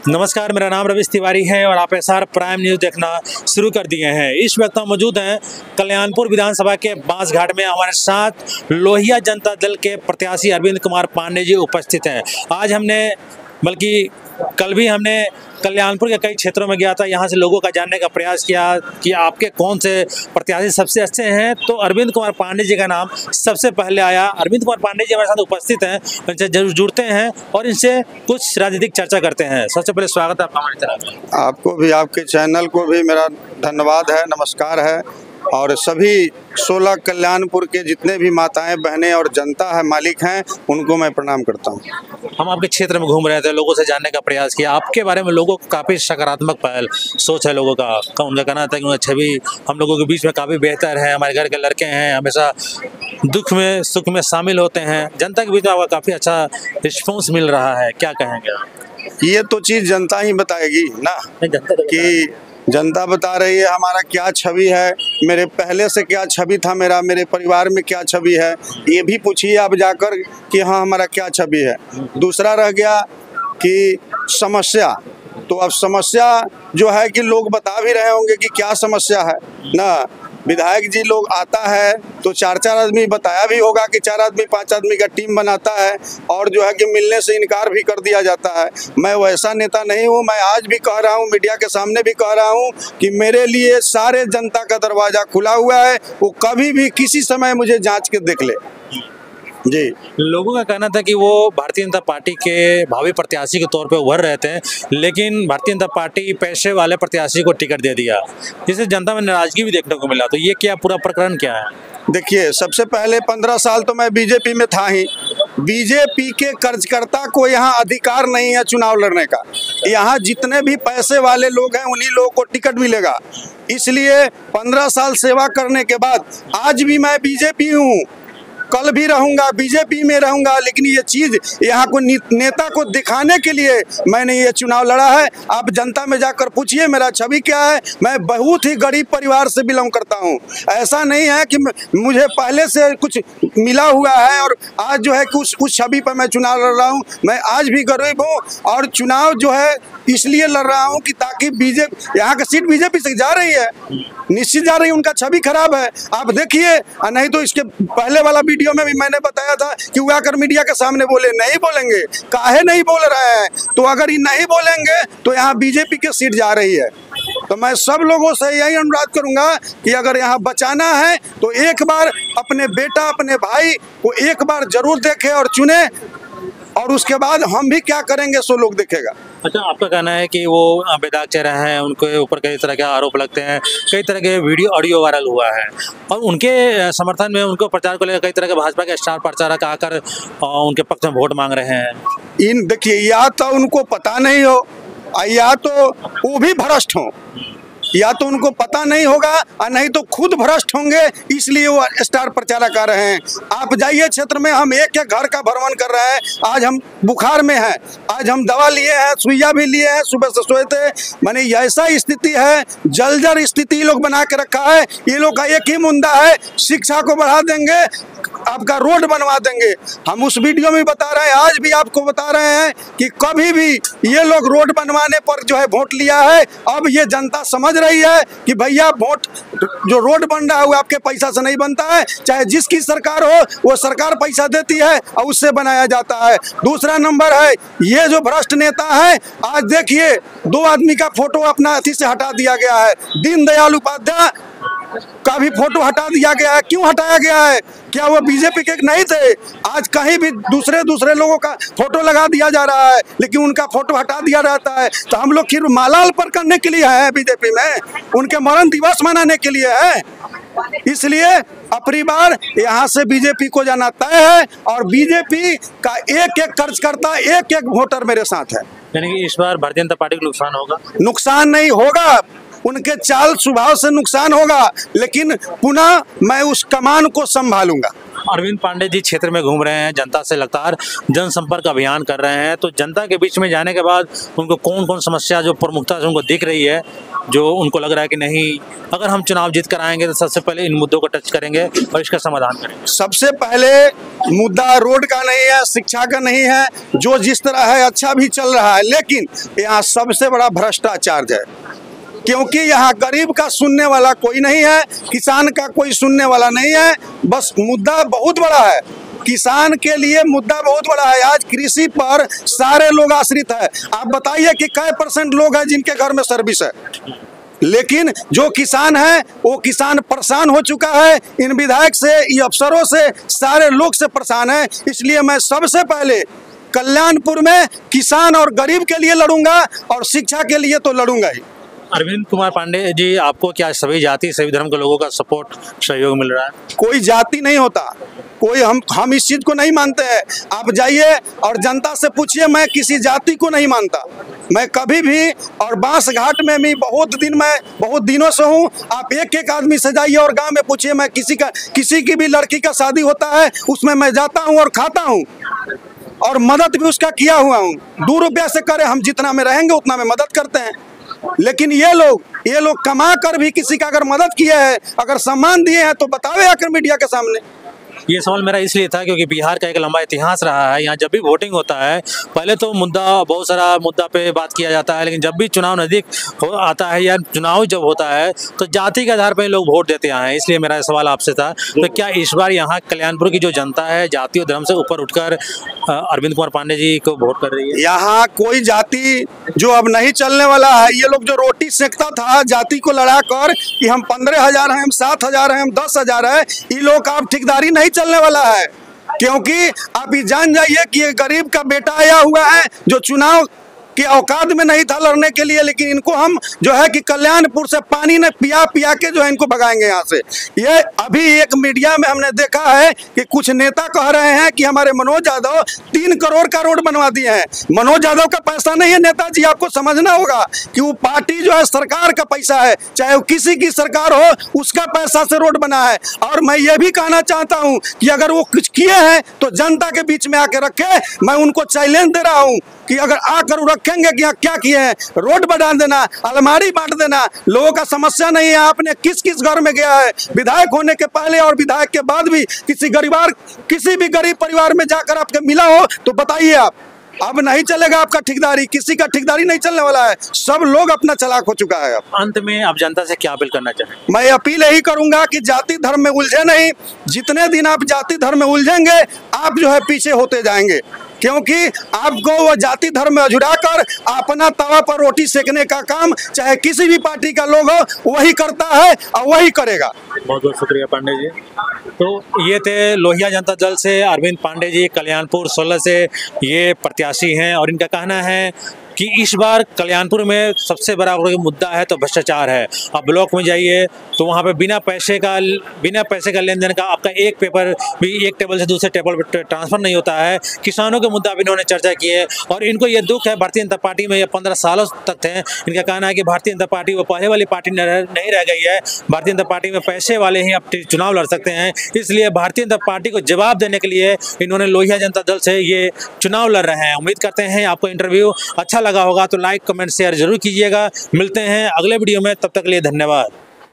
नमस्कार, मेरा नाम रविश तिवारी है और आप एसआर प्राइम न्यूज़ देखना शुरू कर दिए हैं। इस वक्त हम मौजूद हैं कल्याणपुर विधानसभा के बांसघाट में। हमारे साथ लोहिया जनता दल के प्रत्याशी अरविंद कुमार पांडे जी उपस्थित हैं। आज हमने बल्कि कल भी हमने कल्याणपुर के कई क्षेत्रों में गया था, यहाँ से लोगों का जानने का प्रयास किया कि आपके कौन से प्रत्याशी सबसे अच्छे हैं। तो अरविंद कुमार पांडे जी का नाम सबसे पहले आया। अरविंद कुमार पांडे जी हमारे साथ उपस्थित हैं, उनसे जरूर जुड़ते हैं और इनसे कुछ राजनीतिक चर्चा करते हैं। सबसे पहले स्वागत है आपका हमारी तरफ। आपको भी, आपके चैनल को भी मेरा धन्यवाद है, नमस्कार है। और सभी 16 कल्याणपुर के जितने भी माताएं, बहनें और जनता है, मालिक हैं, उनको मैं प्रणाम करता हूं। हम आपके क्षेत्र में घूम रहे थे, लोगों से जानने का प्रयास किया आपके बारे में। लोगों को काफ़ी सकारात्मक पहल सोच है लोगों का उनका कहना था कि उनकी छवि हम लोगों के बीच में काफ़ी बेहतर है। हमारे घर के लड़के हैं, हमेशा दुख में सुख में शामिल होते हैं। जनता के बीच में आपका काफ़ी अच्छा रिस्पॉन्स मिल रहा है, क्या कहेंगे? ये तो चीज़ जनता ही बताएगी ना, कि जनता बता रही है हमारा क्या छवि है, मेरे पहले से क्या छवि था, मेरे परिवार में क्या छवि है, ये भी पूछिए आप जाकर कि हाँ हमारा क्या छवि है। दूसरा रह गया कि समस्या, तो अब समस्या जो है कि लोग बता भी रहे होंगे कि क्या समस्या है ना। विधायक जी लोग आता है तो 4-4 आदमी बताया भी होगा कि 4 आदमी 5 आदमी का टीम बनाता है और जो है कि मिलने से इनकार भी कर दिया जाता है। मैं वैसा नेता नहीं हूँ। मैं आज भी कह रहा हूँ, मीडिया के सामने भी कह रहा हूँ कि मेरे लिए सारे जनता का दरवाज़ा खुला हुआ है। वो कभी भी किसी समय मुझे जांच के देख ले जी। लोगों का कहना था कि वो भारतीय जनता पार्टी के भावी प्रत्याशी के तौर पे उभर रहे थे, लेकिन भारतीय जनता पार्टी पैसे वाले प्रत्याशी को टिकट दे दिया, जिससे जनता में नाराजगी भी देखने को मिला। तो ये क्या पूरा प्रकरण क्या है? देखिए, सबसे पहले 15 साल तो मैं बीजेपी में था ही। बीजेपी के कार्यकर्ता को यहाँ अधिकार नहीं है चुनाव लड़ने का। यहाँ जितने भी पैसे वाले लोग हैं उन्हीं लोगों को टिकट मिलेगा। इसलिए 15 साल सेवा करने के बाद आज भी मैं बीजेपी हूँ, कल भी रहूंगा, बीजेपी में रहूंगा। लेकिन ये चीज़ यहाँ को नेता को दिखाने के लिए मैंने ये चुनाव लड़ा है। आप जनता में जाकर पूछिए मेरा छवि क्या है। मैं बहुत ही गरीब परिवार से बिलोंग करता हूँ। ऐसा नहीं है कि मुझे पहले से कुछ मिला हुआ है और आज जो है कि उस छवि पर मैं चुनाव लड़ रहा हूँ। मैं आज भी गरीब हूँ और चुनाव जो है इसलिए लड़ रहा हूँ कि ताकि बीजेपी, यहाँ का सीट बीजेपी से जा रही है, निश्चित जा रही है। उनका छवि खराब है, आप देखिए। नहीं तो इसके पहले वाला वीडियो में भी मैंने बताया था कि वो आकर मीडिया के सामने बोले। नहीं बोलेंगे, काहे नहीं बोल रहे हैं? तो अगर ये नहीं बोलेंगे तो यहाँ बीजेपी की सीट जा रही है। तो मैं सब लोगों से यही अनुरोध करूंगा कि अगर यहाँ बचाना है तो एक बार अपने बेटा, अपने भाई को एक बार जरूर देखे और चुने, और उसके बाद हम भी क्या करेंगे सो लोग देखेगा। अच्छा, आपका कहना है कि वो बेदाग चेहरा हैं, उनके ऊपर कई तरह के आरोप लगते हैं, कई तरह के वीडियो ऑडियो वायरल हुआ है और उनके समर्थन में, उनको प्रचार को लेकर कई तरह के भाजपा के स्टार प्रचारक आकर उनके पक्ष में वोट मांग रहे हैं। देखिए, या तो उनको पता नहीं हो या तो वो भी भ्रष्ट हो, या तो उनको पता नहीं होगा और नहीं तो खुद भ्रष्ट होंगे, इसलिए वो स्टार प्रचारक आ रहे हैं। आप जाइए क्षेत्र में, हम एक एक घर का भ्रमण कर रहे हैं। आज हम बुखार में हैं, आज हम दवा लिए हैं, सुइया भी लिए हैं, सुबह से सोए थे। माने ऐसा स्थिति है, जलजर स्थिति लोग बना के रखा है। ये लोग का एक ही मुद्दा है, शिक्षा को बढ़ा देंगे, आपका रोड बनवा देंगे। हम उस वीडियो में बता रहे हैं, आज भी आपको बता रहे हैं कि कभी भी ये लोग रोड बनवाने पर जो है वोट लिया है। अब ये जनता समझ रही है कि भैया वोट, जो रोड बन रहा है वो आपके पैसा से नहीं बनता है। चाहे जिसकी सरकार हो, वो सरकार पैसा देती है और उससे बनाया जाता है। दूसरा नंबर है ये जो भ्रष्ट नेता है। आज देखिए, 2 आदमी का फोटो अपना अथी से हटा दिया गया है। दीनदयाल उपाध्याय का भी फोटो हटा दिया गया है। क्यों हटाया गया है? क्या वो बीजेपी के नहीं थे? आज कहीं भी दूसरे लोगों का फोटो लगा दिया जा रहा है, लेकिन उनका फोटो हटा दिया जाता है। तो हम लोग फिर माला अर्पण करने के लिए हैं बीजेपी में, उनके मरण दिवस मनाने के लिए है। इसलिए अपनी बार यहाँ से बीजेपी को जाना तय है और बीजेपी का एक एक कार्यकर्ता, एक एक वोटर मेरे साथ है। यानी कि इस बार भारतीय जनता पार्टी को नुकसान होगा? नुकसान नहीं होगा, उनके चाल स्वभाव से नुकसान होगा, लेकिन पुनः मैं उस कमान को संभालूंगा। अरविंद पांडे जी क्षेत्र में घूम रहे हैं, जनता से लगातार जनसंपर्क अभियान कर रहे हैं, तो जनता के बीच में जाने के बाद उनको कौन कौन समस्या जो प्रमुखता से उनको दिख रही है, जो उनको लग रहा है कि नहीं अगर हम चुनाव जीत कर आएंगे तो सबसे पहले इन मुद्दों को टच करेंगे और इसका समाधान करेंगे। सबसे पहले मुद्दा रोड का नहीं है, शिक्षा का नहीं है, जो जिस तरह है अच्छा भी चल रहा है, लेकिन यहाँ सबसे बड़ा भ्रष्टाचार है। क्योंकि यहाँ गरीब का सुनने वाला कोई नहीं है, किसान का कोई सुनने वाला नहीं है। बस मुद्दा बहुत बड़ा है, किसान के लिए मुद्दा बहुत बड़ा है। आज कृषि पर सारे लोग आश्रित है। आप बताइए कि कै % लोग हैं जिनके घर में सर्विस है, लेकिन जो किसान है वो किसान परेशान हो चुका है। इन विधायक से, ये अफसरों से, सारे लोग से परेशान है। इसलिए मैं सबसे पहले कल्याणपुर में किसान और गरीब के लिए लड़ूंगा और शिक्षा के लिए तो लड़ूंगा ही। अरविंद कुमार पांडे जी, आपको क्या सभी जाति सभी धर्म के लोगों का सपोर्ट सहयोग मिल रहा है? कोई जाति नहीं होता, कोई हम इस चीज को नहीं मानते हैं। आप जाइए और जनता से पूछिए, मैं किसी जाति को नहीं मानता, मैं कभी भी। और बांस घाट में भी बहुत दिनों से हूँ। आप एक एक आदमी से जाइए और गांव में पूछिए, मैं किसी की भी लड़की का शादी होता है उसमें मैं जाता हूँ और खाता हूँ और मदद भी उसका किया हुआ हूँ। 2 रुपया से करे, हम जितना में रहेंगे उतना में मदद करते हैं। लेकिन ये लोग कमा कर भी किसी का अगर मदद किए है, अगर सम्मान दिए हैं तो बतावे आकर मीडिया के सामने। ये सवाल मेरा इसलिए था क्योंकि बिहार का एक लंबा इतिहास रहा है। यहाँ जब भी वोटिंग होता है, पहले तो बहुत सारा मुद्दा पे बात किया जाता है, लेकिन जब भी चुनाव नज़दीक आता है या चुनाव जब होता है तो जाति के आधार पर लोग वोट देते हैं। इसलिए मेरा सवाल आपसे था, तो क्या इस बार यहाँ कल्याणपुर की जो जनता है जाति और धर्म से ऊपर उठकर अरविंद कुमार पांडे जी को वोट कर रही है? यहाँ कोई जाति जो अब नहीं चलने वाला है। ये लोग जो रोटी सेकता था जाति को लड़ा कर कि हम 15,000 हैं, हम 7,000 हैं, हम 10,000 है, ये लोग अब ठेकेदारी नहीं चलने वाला है। क्योंकि आप ये जान जाइए कि ये गरीब का बेटा आया हुआ है जो चुनाव के औकात में नहीं था लड़ने के लिए, लेकिन इनको हम जो है कि कल्याणपुर से पानी ने पिया के जो है इनको भगाएंगे यहाँ से। ये अभी एक मीडिया में हमने देखा है कि कुछ नेता कह रहे हैं कि हमारे मनोज यादव 3 करोड़ का रोड बनवा दिए हैं। मनोज यादव का पैसा नहीं है नेताजी, आपको समझना होगा कि वो पार्टी जो है सरकार का पैसा है, चाहे वो किसी की सरकार हो, उसका पैसा से रोड बना है। और मैं ये भी कहना चाहता हूँ कि अगर वो कुछ किए हैं तो जनता के बीच में आके रखे। मैं उनको चैलेंज दे रहा हूँ कि अगर आकर रखेंगे कि क्या किए हैं, रोड बढ़ा देना, अलमारी बांट देना, लोगों का समस्या नहीं है। आपने किस किस घर में गया है विधायक होने के पहले और विधायक के बाद भी, किसी भी गरीब परिवार में जाकर आपके मिला हो तो बताइए आप। अब नहीं चलेगा आपका ठेकेदारी, किसी का ठेकेदारी नहीं चलने वाला है। सब लोग अपना चालाक हो चुका है। अब अंत में आप जनता से क्या अपील करना चाहें? मैं अपील यही करूंगा कि जाति धर्म में उलझे नहीं। जितने दिन आप जाति धर्म में उलझेंगे आप जो है पीछे होते जाएंगे, क्योंकि आपको वो जाति धर्म में अझुरा कर अपना तवा पर रोटी सेकने का काम चाहे किसी भी पार्टी का लोग हो वही करता है और वही करेगा। बहुत बहुत शुक्रिया पांडे जी। तो ये थे लोहिया जनता दल से अरविंद पांडे जी, कल्याणपुर 16 से ये प्रत्याशी हैं और इनका कहना है कि इस बार कल्याणपुर में सबसे बड़ा मुद्दा है तो भ्रष्टाचार है। आप ब्लॉक में जाइए तो वहाँ पे बिना पैसे का लेन देन का आपका एक पेपर भी एक टेबल से दूसरे टेबल पर ट्रांसफर नहीं होता है। किसानों के मुद्दा भी इन्होंने चर्चा की है और इनको ये दुख है, भारतीय जनता पार्टी में ये 15 सालों तक थे। इनका कहना है कि भारतीय जनता पार्टी वो पहले वाली पार्टी नहीं रह गई है। भारतीय जनता पार्टी में पैसे वाले ही अब चुनाव लड़ सकते हैं, इसलिए भारतीय जनता पार्टी को जवाब देने के लिए इन्होंने लोहिया जनता दल से ये चुनाव लड़ रहे हैं। उम्मीद करते हैं आपको इंटरव्यू अच्छा लगा होगा, तो लाइक कमेंट शेयर जरूर कीजिएगा। मिलते हैं अगले वीडियो में, तब तक के लिए धन्यवाद।